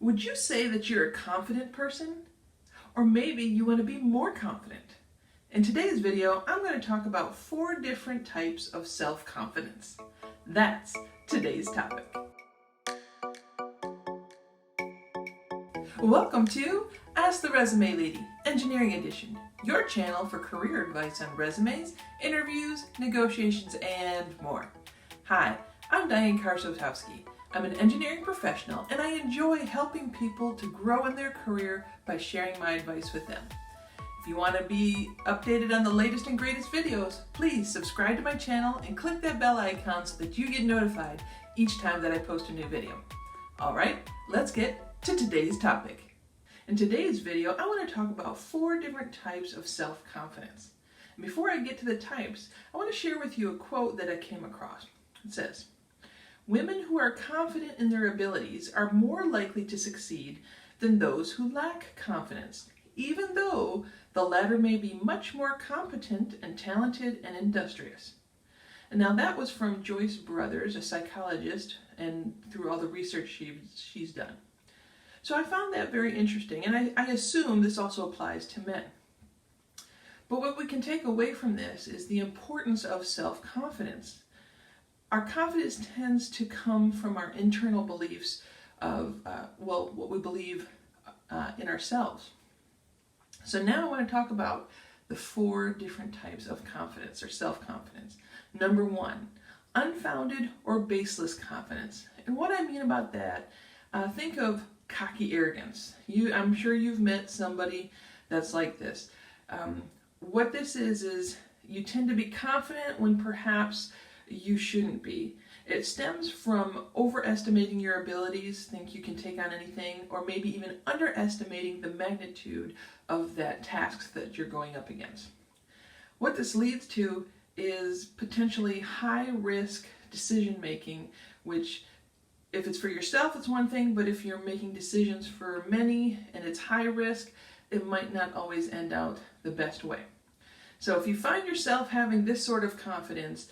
Would you say that you're a confident person? Or maybe you want to be more confident? In today's video, I'm going to talk about 4 different types of self-confidence. That's today's topic. Welcome to Ask the Resume Lady, Engineering Edition, your channel for career advice on resumes, interviews, negotiations, and more. Hi, I'm Diane Karsotowski. I'm an engineering professional and I enjoy helping people to grow in their career by sharing my advice with them. If you want to be updated on the latest and greatest videos, please subscribe to my channel and click that bell icon so that you get notified each time that I post a new video. Alright, let's get to today's topic. In today's video, I want to talk about 4 different types of self-confidence. And before I get to the types, I want to share with you a quote that I came across. It says, "Women who are confident in their abilities are more likely to succeed than those who lack confidence, even though the latter may be much more competent and talented and industrious." And now that was from Joyce Brothers, a psychologist, and through all the research she's done. So I found that very interesting, and I assume this also applies to men. But what we can take away from this is the importance of self-confidence. Our confidence tends to come from our internal beliefs of, what we believe in ourselves. So now I want to talk about the 4 different types of confidence or self-confidence. Number 1, unfounded or baseless confidence. And what I mean about that, think of cocky arrogance. I'm sure you've met somebody that's like this. What this is you tend to be confident when perhaps you shouldn't be. It stems from overestimating your abilities, think you can take on anything, or maybe even underestimating the magnitude of that task that you're going up against. What this leads to is potentially high-risk decision-making, which if it's for yourself, it's one thing, but if you're making decisions for many and it's high risk, it might not always end out the best way. So if you find yourself having this sort of confidence,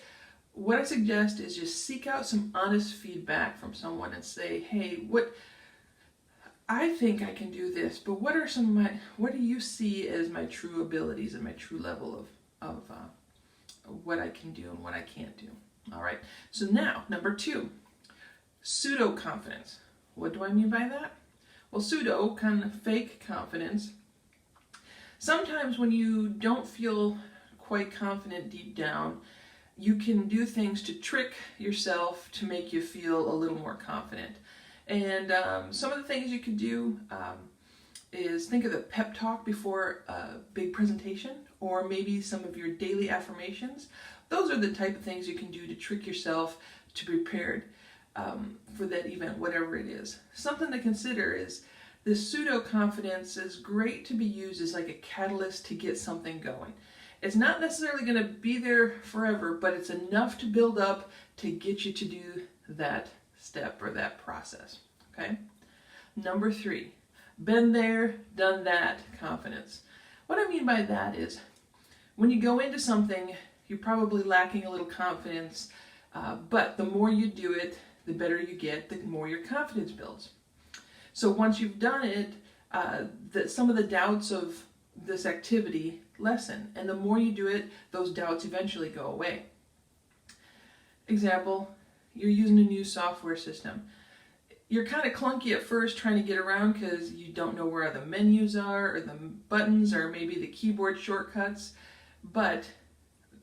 what I suggest is just seek out some honest feedback from someone and say, hey, I think I can do this, but what do you see as my true abilities and my true level of what I can do and what I can't do? All right, so now, number 2, pseudo confidence. What do I mean by that? Well, pseudo, kind of fake confidence. Sometimes when you don't feel quite confident deep down, you can do things to trick yourself to make you feel a little more confident. And some of the things you could do is think of the pep talk before a big presentation, or maybe some of your daily affirmations. Those are the type of things you can do to trick yourself to be prepared for that event, whatever it is. Something to consider is this pseudo-confidence is great to be used as like a catalyst to get something going. It's not necessarily going to be there forever, but it's enough to build up to get you to do that step or that process. Okay? Number 3, been there, done that confidence. What I mean by that is when you go into something, you're probably lacking a little confidence, but the more you do it, the better you get, the more your confidence builds. So once you've done it, some of the doubts of this activity lessen, and the more you do it, those doubts eventually go away. Example, you're using a new software system. You're kind of clunky at first trying to get around because you don't know where the menus are, or the buttons, or maybe the keyboard shortcuts, but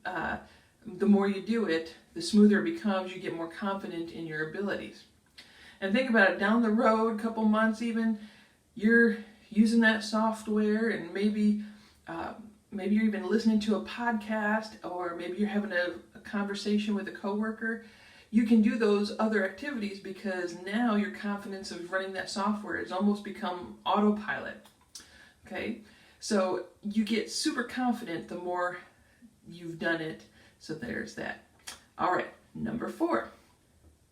the more you do it, the smoother it becomes, you get more confident in your abilities. And think about it, down the road, a couple months even, you're using that software, and maybe you're even listening to a podcast, or maybe you're having a conversation with a coworker. You can do those other activities because now your confidence of running that software has almost become autopilot. Okay, so you get super confident the more you've done it. So there's that. All right, number 4,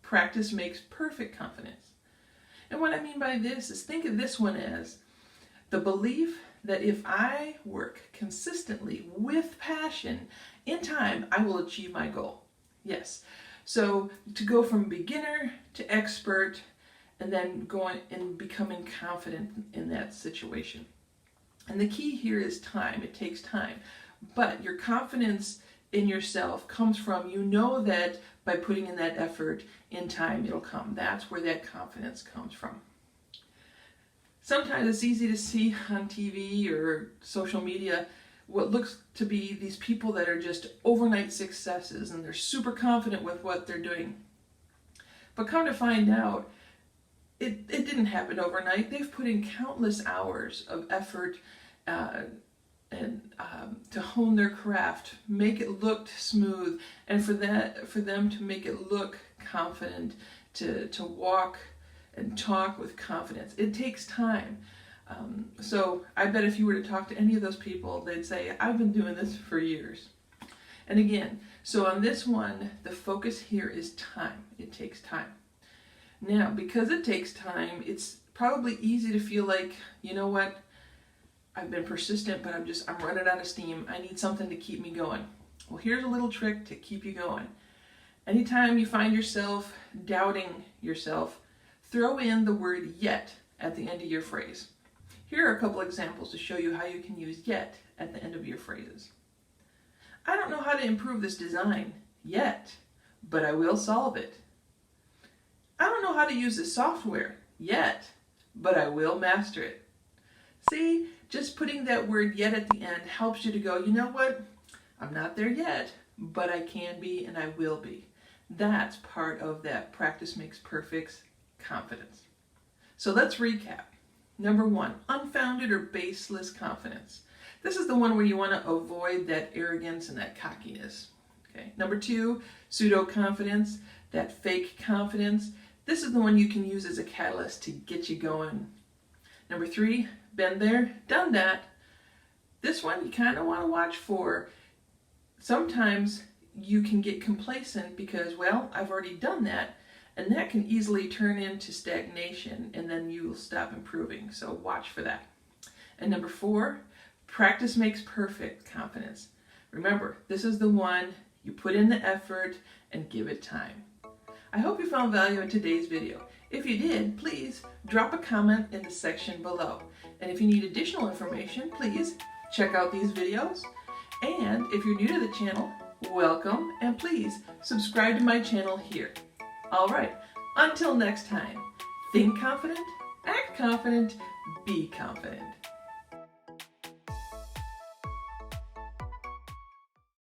practice makes perfect confidence. And what I mean by this is, think of this one as the belief that if I work consistently with passion, in time I will achieve my goal. Yes. So to go from beginner to expert and then going and becoming confident in that situation. And the key here is time. It takes time. But your confidence in yourself comes from, you know that by putting in that effort, in time it'll come. That's where that confidence comes from. Sometimes it's easy to see on TV or social media what looks to be these people that are just overnight successes and they're super confident with what they're doing. But come to find out, it didn't happen overnight. They've put in countless hours of effort to hone their craft, make it look smooth, and for them to make it look confident, to walk and talk with confidence. It takes time. So I bet if you were to talk to any of those people, they'd say, I've been doing this for years. And again, so on this one, the focus here is time. It takes time. Now, because it takes time, it's probably easy to feel like, you know what, I've been persistent, but I'm running out of steam. I need something to keep me going. Well, here's a little trick to keep you going. Anytime you find yourself doubting yourself, throw in the word yet at the end of your phrase. Here are a couple examples to show you how you can use yet at the end of your phrases. I don't know how to improve this design yet, but I will solve it. I don't know how to use this software yet, but I will master it. See, just putting that word yet at the end helps you to go, you know what? I'm not there yet, but I can be and I will be. That's part of that practice makes perfect confidence. So let's recap. Number 1, unfounded or baseless confidence. This is the one where you want to avoid that arrogance and that cockiness. Okay. Number 2, pseudo confidence, that fake confidence. This is the one you can use as a catalyst to get you going. Number 3, been there, done that. This one you kind of want to watch for. Sometimes you can get complacent because, well, I've already done that, and that can easily turn into stagnation, and then you will stop improving. So watch for that. And number 4, practice makes perfect confidence. Remember, this is the one you put in the effort and give it time. I hope you found value in today's video. If you did, please drop a comment in the section below. And if you need additional information, please check out these videos. And if you're new to the channel, welcome, and please subscribe to my channel here. All right, until next time, think confident, act confident, be confident.